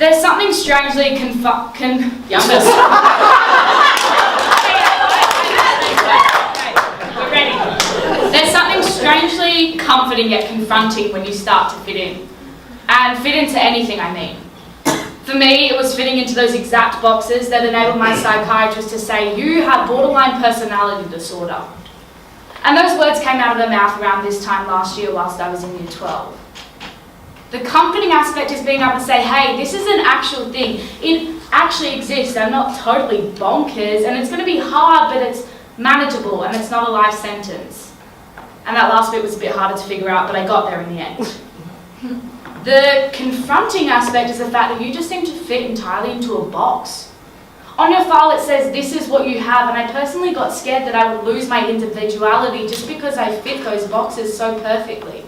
There's something strangely we're ready. There's something strangely comforting yet confronting when you start to fit in. And fit into anything, I mean. For me, it was fitting into those exact boxes that enabled my psychiatrist to say, you have borderline personality disorder. And those words came out of her mouth around this time last year whilst I was in year 12. The comforting aspect is being able to say, hey, this is an actual thing. It actually exists. I'm not totally bonkers, and it's going to be hard, but it's manageable, and it's not a life sentence. And that last bit was a bit harder to figure out, but I got there in the end. The confronting aspect is the fact that you just seem to fit entirely into a box. On your file it says this is what you have, and I personally got scared that I would lose my individuality just because I fit those boxes so perfectly.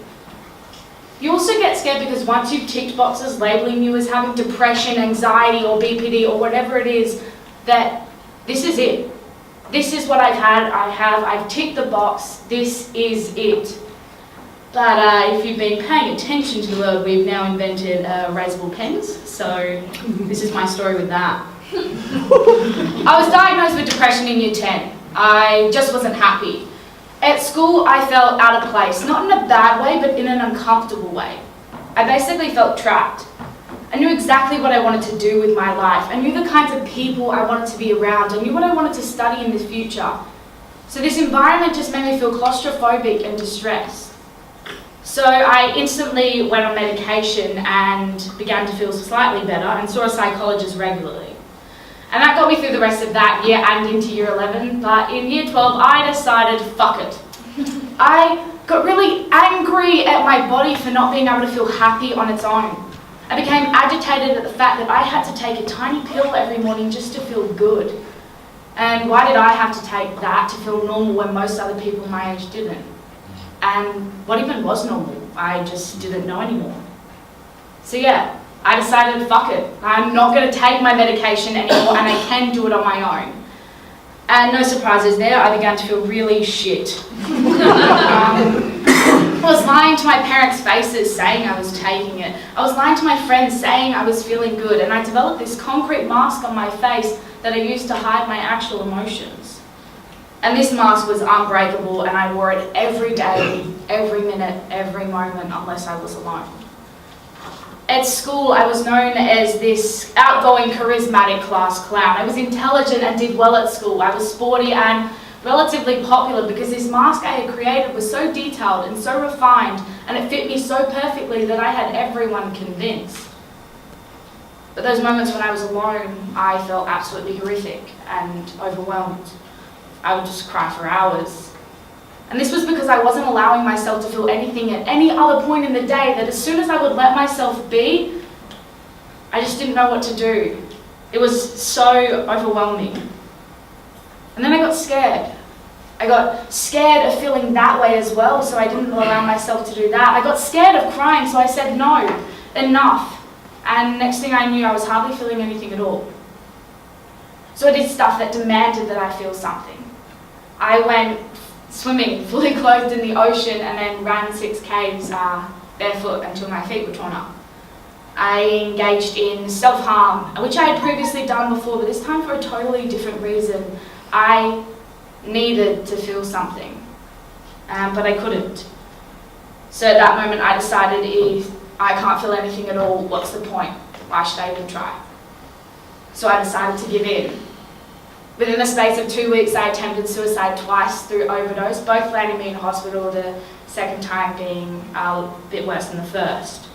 You also get scared because once you've ticked boxes labeling you as having depression, anxiety or BPD or whatever it is, that this is it. This is what I've ticked the box, this is it. But if you've been paying attention to the world, we've now invented erasable pens, so this is my story with that. I was diagnosed with depression in year 10. I just wasn't happy. At school, I felt out of place, not in a bad way, but in an uncomfortable way. I basically felt trapped. I knew exactly what I wanted to do with my life. I knew the kinds of people I wanted to be around. I knew what I wanted to study in the future. So this environment just made me feel claustrophobic and distressed. So I instantly went on medication and began to feel slightly better and saw a psychologist regularly. And that got me through the rest of that year and into year 11, but in year 12 I decided, fuck it. I got really angry at my body for not being able to feel happy on its own. I became agitated at the fact that I had to take a tiny pill every morning just to feel good. And why did I have to take that to feel normal when most other people my age didn't? And what even was normal? I just didn't know anymore. So yeah, I decided, fuck it. I'm not going to take my medication anymore and I can do it on my own. And no surprises there, I began to feel really shit. I was lying to my parents' faces saying I was taking it. I was lying to my friends saying I was feeling good, and I developed this concrete mask on my face that I used to hide my actual emotions. And this mask was unbreakable, and I wore it every day, every minute, every moment, unless I was alone. At school, I was known as this outgoing, charismatic class clown. I was intelligent and did well at school. I was sporty and relatively popular because this mask I had created was so detailed and so refined, and it fit me so perfectly that I had everyone convinced. But those moments when I was alone, I felt absolutely horrific and overwhelmed. I would just cry for hours. And this was because I wasn't allowing myself to feel anything at any other point in the day, that as soon as I would let myself be, I just didn't know what to do. It was so overwhelming. And then I got scared. I got scared of feeling that way as well, so I didn't allow myself to do that. I got scared of crying, so I said no, enough. And next thing I knew, I was hardly feeling anything at all. So I did stuff that demanded that I feel something. I went swimming, fully clothed in the ocean, and then ran 6 Ks barefoot until my feet were torn up. I engaged in self-harm, which I had previously done before, but this time for a totally different reason. I needed to feel something, but I couldn't. So at that moment I decided, if I can't feel anything at all, what's the point? Why should I even try? So I decided to give in. Within the space of 2 weeks, I attempted suicide twice through overdose, both landing me in hospital, the second time being a bit worse than the first.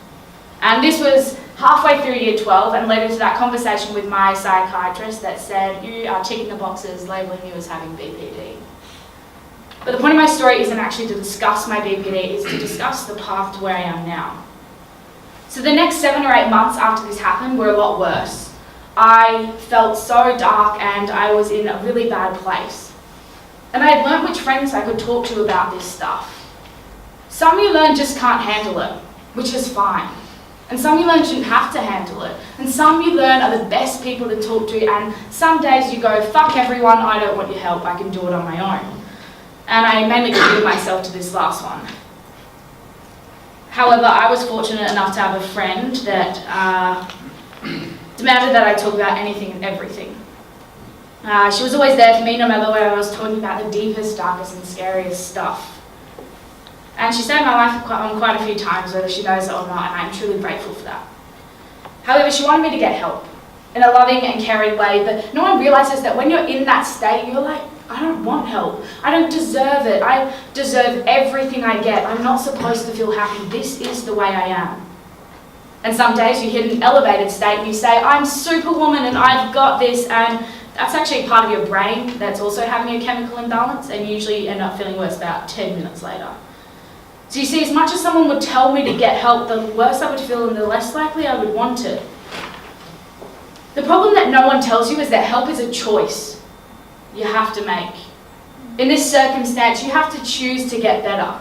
And this was halfway through year 12 and led into that conversation with my psychiatrist that said, you are ticking the boxes, labelling you as having BPD. But the point of my story isn't actually to discuss my BPD, it's to discuss the path to where I am now. So the next 7 or 8 months after this happened were a lot worse. I felt so dark and I was in a really bad place. And I had learned which friends I could talk to about this stuff. Some you learn just can't handle it, which is fine. And some you learn shouldn't have to handle it. And some you learn are the best people to talk to, and some days you go, fuck everyone, I don't want your help, I can do it on my own. And I mainly committed myself to this last one. However, I was fortunate enough to have a friend that demanded that I talk about anything and everything. She was always there for me no matter where I was talking about the deepest, darkest and scariest stuff. And she saved my life on quite a few times, whether she knows it or not, and I'm truly grateful for that. However, she wanted me to get help in a loving and caring way, but no one realises that when you're in that state, you're like, I don't want help. I don't deserve it. I deserve everything I get. I'm not supposed to feel happy. This is the way I am. And some days you hit an elevated state and you say, I'm superwoman and I've got this, and that's actually part of your brain that's also having a chemical imbalance, and you usually end up feeling worse about 10 minutes later. So you see, as much as someone would tell me to get help, the worse I would feel and the less likely I would want it. The problem that no one tells you is that help is a choice you have to make. In this circumstance, you have to choose to get better.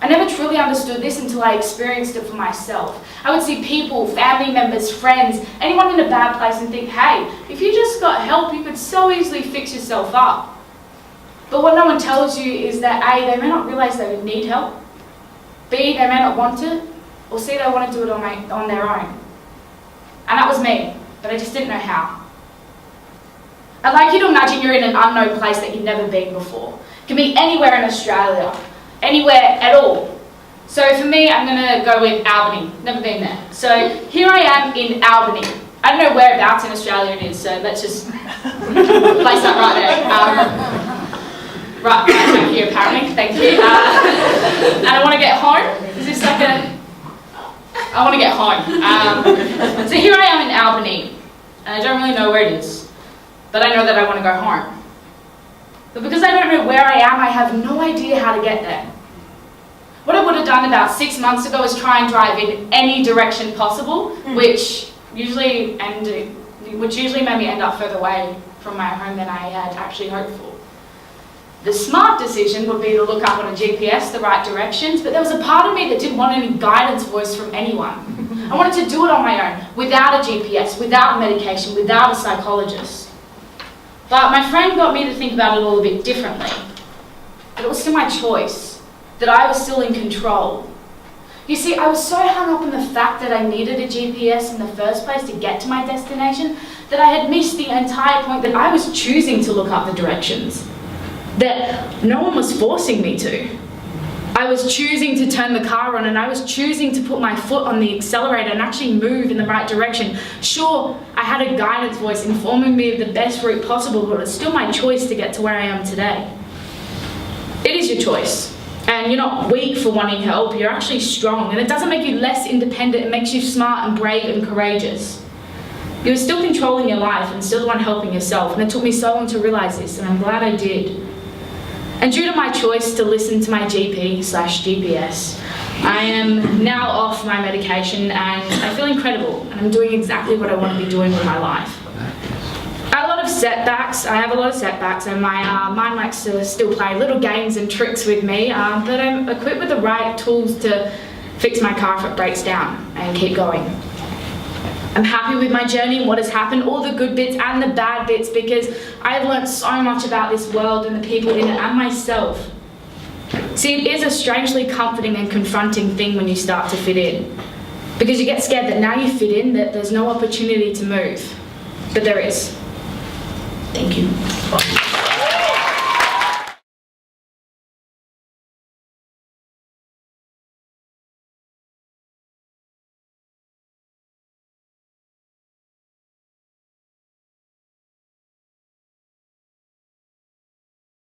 I never truly understood this until I experienced it for myself. I would see people, family members, friends, anyone in a bad place and think, hey, if you just got help, you could so easily fix yourself up. But what no one tells you is that A, they may not realise they would need help, B, they may not want it, or C, they want to do it on their own. And that was me, but I just didn't know how. I'd like you to imagine you're in an unknown place that you've never been before. It can be anywhere in Australia, anywhere at all. So for me, I'm going to go with Albany. Never been there. So here I am in Albany. I don't know whereabouts in Australia it is, so let's just place that right there. Right back here apparently, thank you. And I want to get home. Is this like I want to get home. So here I am in Albany, and I don't really know where it is, but I know that I want to go home. But because I don't know where I am, I have no idea how to get there. What I would have done about 6 months ago is try and drive in any direction possible, which usually made me end up further away from my home than I had actually hoped for. The smart decision would be to look up on a GPS the right directions, but there was a part of me that didn't want any guidance voice from anyone. I wanted to do it on my own, without a GPS, without medication, without a psychologist. But my friend got me to think about it all a bit differently. But it was still my choice, that I was still in control. You see, I was so hung up on the fact that I needed a GPS in the first place to get to my destination that I had missed the entire point that I was choosing to look up the directions. That no one was forcing me to. I was choosing to turn the car on, and I was choosing to put my foot on the accelerator and actually move in the right direction. Sure, I had a guidance voice informing me of the best route possible, but it's still my choice to get to where I am today. It is your choice. And you're not weak for wanting help, you're actually strong. And it doesn't make you less independent, it makes you smart and brave and courageous. You're still controlling your life and still the one helping yourself. And it took me so long to realise this, and I'm glad I did. And due to my choice to listen to my GP/GPS, I am now off my medication and I feel incredible, and I'm doing exactly what I want to be doing with my life. I have a lot of setbacks, and my mind likes to still play little games and tricks with me, but I'm equipped with the right tools to fix my car if it breaks down and keep going. I'm happy with my journey and what has happened, all the good bits and the bad bits, because I've learnt so much about this world and the people in it and myself. See, it is a strangely comforting and confronting thing when you start to fit in, because you get scared that now you fit in, that there's no opportunity to move. But there is. Thank you.